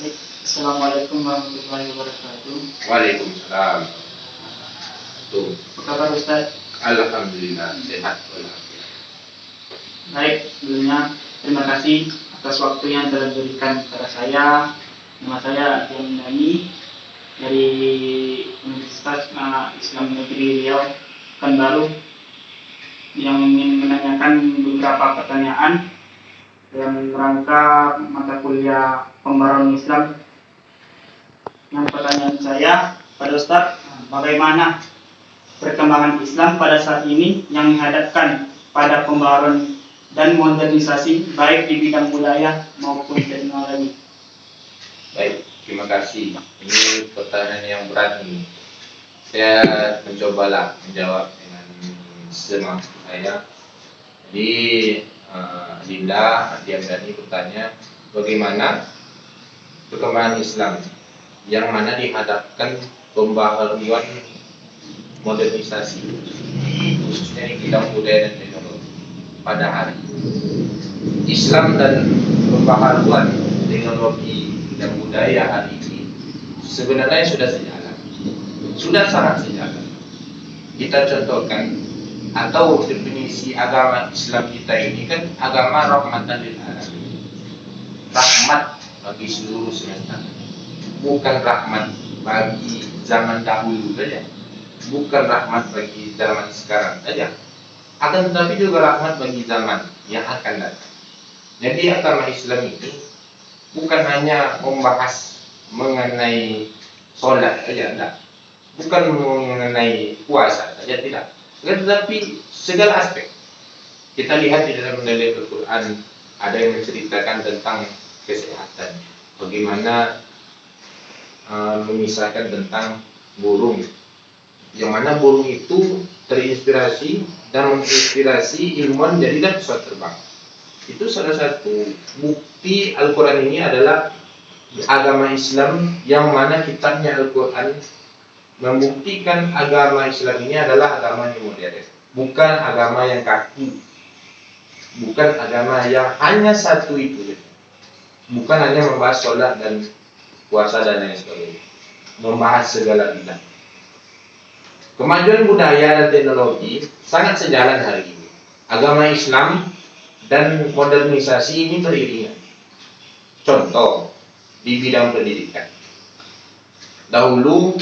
Baik. Assalamualaikum warahmatullahi wabarakatuh. Waalaikumsalam. Tuh, Apa kabar Ustaz? alhamdulillah sehat walafiat. Baik, sebelumnya terima kasih atas waktu yang telah diberikan kepada saya. Nama saya Adrian Dani dari Universitas Islam Negeri Riau, Pekanbaru, yang ingin menanyakan beberapa pertanyaan dalam rangka mata kuliah pembaruan Islam. Yang pertanyaan saya pada Ustaz, bagaimana perkembangan Islam pada saat ini yang dihadapkan pada pembaruan dan modernisasi baik di bidang budaya maupun teknologi? Baik, terima kasih. Ini pertanyaan yang berat ini. Saya mencobalah menjawab dengan semampu saya. Jadi Dinda Adiandani bertanya bagaimana perkembangan Islam yang mana dihadapkan pembaharuan modernisasi khususnya di bidang budaya dan teknologi pada hari ini. Islam dan pembaharuan teknologi dan budaya hari ini sebenarnya sudah sejalan, sudah sangat sejalan. Kita contohkan atau definisi agama Islam kita ini kan agama rahmatan lil alamin, rahmat bagi seluruh semesta, bukan rahmat bagi zaman dahulu saja, bukan rahmat bagi zaman sekarang saja, akan tetapi juga rahmat bagi zaman yang akan datang. Jadi agama Islam ini bukan hanya membahas mengenai sholat saja, tidak, bukan mengenai puasa saja, tidak, tetapi segala aspek. Kita lihat di dalam dalil Al-Quran ada yang menceritakan tentang kesehatan, bagaimana mengisahkan tentang burung, yang mana burung itu terinspirasi dan menginspirasi ilmuwan jadilah pesawat terbang. Itu salah satu bukti Al-Quran ini adalah agama Islam, yang mana kitabnya Al-Quran membuktikan agama Islam ini adalah agama yang modern, bukan agama yang kaku, bukan agama yang hanya satu itu, bukan hanya membahas sholat dan puasa dan lain sebagainya, membahas segala bidang. Kemajuan budaya dan teknologi sangat sejalan hari ini. Agama Islam dan modernisasi ini beriringan. Contoh di bidang pendidikan. Dahulu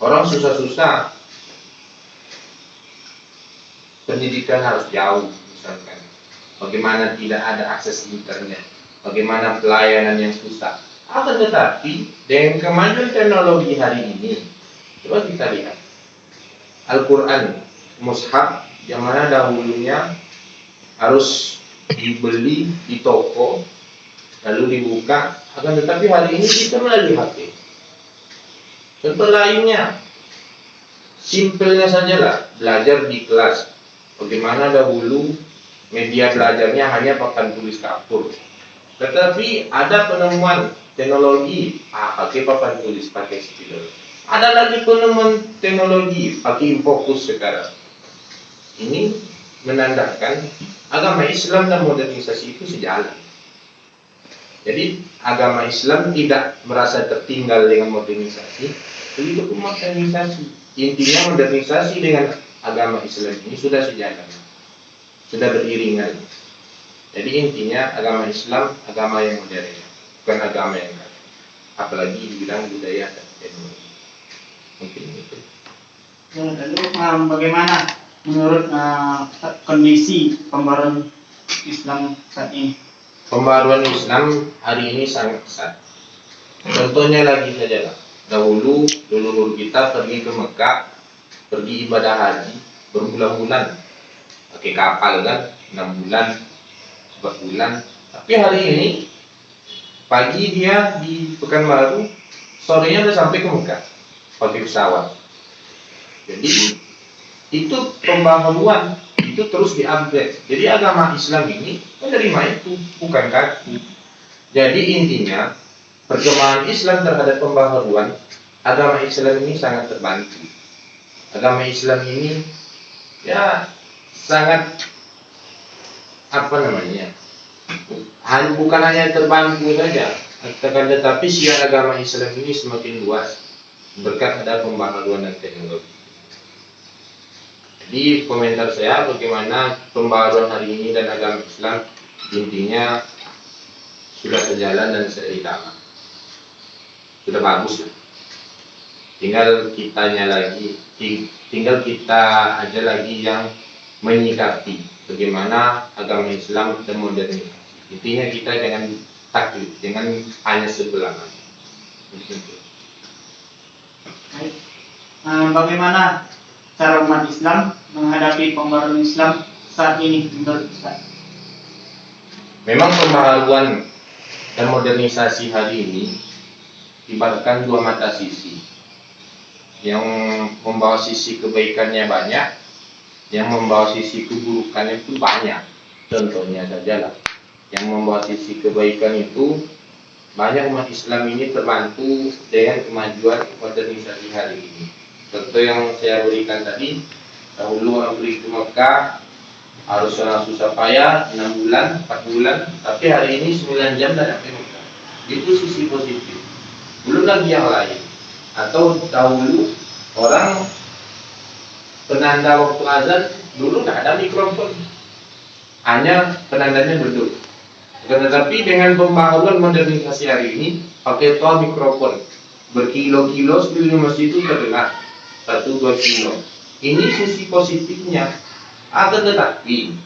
orang susah-susah, pendidikan harus jauh, misalkan bagaimana tidak ada akses internet, bagaimana pelayanan yang susah. Akan tetapi dengan kemajuan teknologi hari ini, coba kita lihat Al-Quran mushaf yang mana dahulunya harus dibeli di toko lalu dibuka, akan tetapi hari ini kita melalui HP. Contoh lainnya, simpelnya sajalah belajar di kelas. Bagaimana dahulu media belajarnya hanya papan tulis kapur, tetapi ada penemuan teknologi, pakai papan tulis, pakai spidol. Ada lagi penemuan teknologi, pakai infokus sekarang. Ini menandakan agama Islam dan modernisasi itu sejalan. Jadi agama Islam tidak merasa tertinggal dengan modernisasi, begitu pun modernisasi. Intinya modernisasi dengan agama Islam ini sudah sejalan, sudah beriringan. Jadi intinya agama Islam agama yang modern, bukan agama yang kaku, apalagi di bidang budaya dan teknologi. Mungkin itu. Lalu bagaimana menurut kondisi pembaruan Islam saat ini? Pembaruan Islam hari ini sangat pesat. Contohnya lagi saja lah. Dahulu leluhur kita pergi ke Mekah, pergi ibadah haji berbulan-bulan, pakai kapal kan, 6 bulan, 4 bulan. Tapi hari ini pagi dia di Pekanbaru, sorenya udah sampai ke Mekah pakai pesawat. Jadi itu pembaharuan, itu terus di-upgrade. Jadi agama Islam ini menerima itu, bukan kaku. Jadi intinya perkembangan Islam terhadap pembaharuan, agama Islam ini sangat terbantu. Agama Islam ini ya sangat bukan hanya terbantu saja, Akan tetapi siar agama Islam ini semakin luas berkat ada pembaharuan dan teknologi. Jadi komentar saya bagaimana pembaharuan hari ini dan agama Islam intinya sudah sejalan dan seirama, sudah bagus lah. Tinggal kita aja lagi yang menyikapi bagaimana agama Islam dan modernisasi. Intinya kita jangan takut, jangan hanya sebelah mata. Baik. Bagaimana cara umat Islam menghadapi pembaharuan Islam saat ini menurut Ustaz? Memang pembaharuan dan modernisasi hari ini ibaratkan dua mata sisi, yang membawa sisi kebaikannya banyak, yang membawa sisi keburukannya itu banyak. Contohnya saja lah, yang membawa sisi kebaikan itu banyak umat Islam ini terbantu dengan kemajuan modernisasi hari ini. Contoh yang saya berikan tadi, dahulu orang pergi ke Mekah harus susah payah 6 bulan, 4 bulan, tapi hari ini 9 jam dah sampai Mekah. Itu sisi positif. Belum lagi yang lain. Atau dahulu orang penanda waktu azan dulu nggak ada mikrofon, hanya penandanya duduk. Tetapi dengan pembaharuan modernisasi hari ini pakai toa mikrofon berkilo-kilo sebelum masjid itu terdengar 1-2 kilo. Ini sisi positifnya. Akan tetapi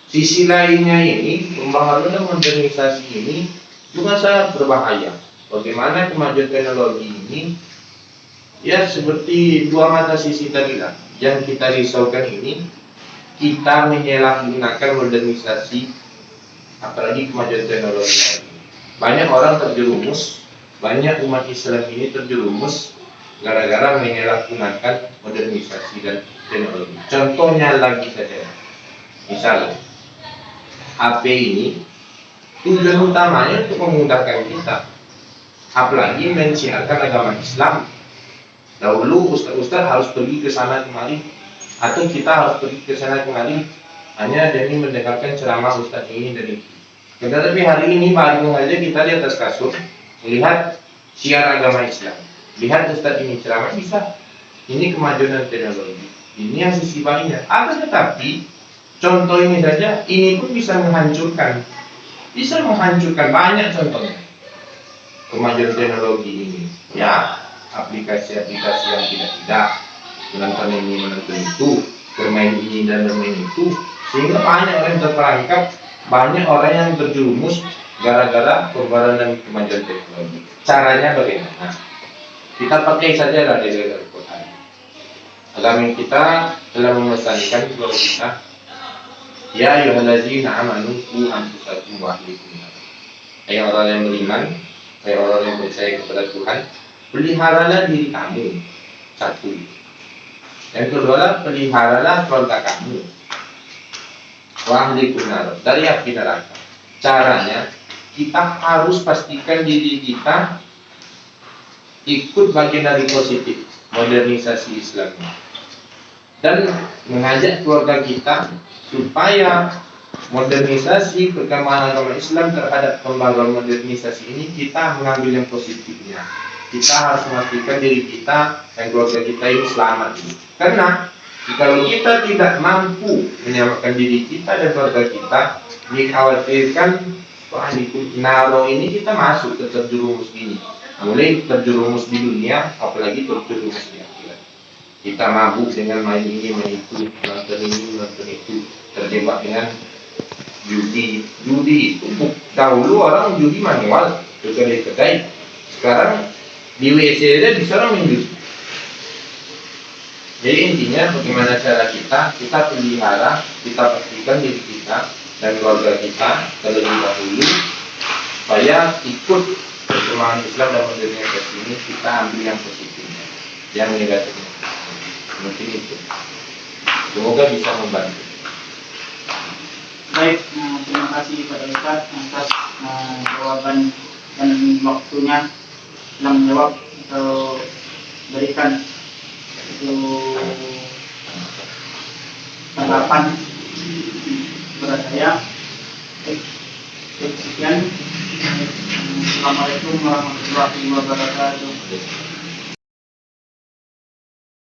sisi lainnya ini pembaharuan dan modernisasi ini juga sangat berbahaya. Bagaimana kemajuan teknologi ini ya seperti dua mata sisi tadi lah. Yang kita risaukan ini kita menyalahgunakan modernisasi, apalagi kemajuan teknologi. Banyak orang terjerumus, banyak umat Islam ini terjerumus gara-gara menyalahgunakan modernisasi dan teknologi. Contohnya lagi saja, misalnya HP ini tujuan utamanya untuk memudahkan kita, apalagi mensiarkan agama Islam. Dahulu ustaz-ustaz harus pergi ke sana kemari, atau kita harus pergi ke sana kemari hanya demi mendengarkan ceramah ustaz ini dan itu. Tetapi hari ini baru saja kita di atas kasur melihat siar agama Islam, lihat ustaz ini ceramah, bisa. Ini kemajuan teknologi. Ini yang sisi baiknya. Akan tetapi contoh ini saja, ini pun bisa menghancurkan banyak contohnya. Kemajuan teknologi ini, ya aplikasi-aplikasi yang tidak menonton ini menonton itu, bermain ini dan bermain itu, sehingga banyak orang yang terperangkap, banyak orang yang terjerumus gara-gara pembaharuan dan kemajuan teknologi. Caranya bagaimana? Kita pakai saja lah dari Al-Quran. Agama kita telah memesankan kepada kita, ya ayyuhallazina amanu qu anfusakum wa ahlikum. Hai orang yang beriman, hai orang yang percaya kepada Tuhan, peliharalah diri kamu, satu. Yang kedua, peliharalah keluarga kamu, wa ahlikum nar, dari api neraka. Caranya kita harus pastikan diri kita ikut bagian dari positif modernisasi Islam dan mengajak keluarga kita supaya modernisasi perkembangan agama Islam terhadap pembaharuan modernisasi ini kita mengambil yang positifnya. Kita harus memastikan diri kita dan keluarga kita ini selamat. Karena kalau kita tidak mampu menyelamatkan diri kita dan keluarga kita, dikhawatirkan naro ini kita masuk ke terjerumus ini. Mulai terjerumus di dunia, apalagi terjerumus di akhirat. Kita mabuk dengan main ini, main itu, nonton ini, nonton itu, terjebak dengan judi. Judi itu dahulu orang judi manual, ke kedai-kedai. Sekarang di WC aja bisa orang main judi. Jadi intinya bagaimana cara kita pelihara, kita pastikan diri kita dan keluarga kita terlebih dahulu supaya ikut perkembangan Islam dan modernisasi ini kita ambil yang positifnya, yang negatifnya. Mungkin itu. Semoga bisa membantu. Baik, terima kasih kepada Ustaz atas jawaban dan waktunya dalam menjawab atau berikan itu tanggapan kepada saya. Sekian. Assalamualaikum warahmatullahi wabarakatuh.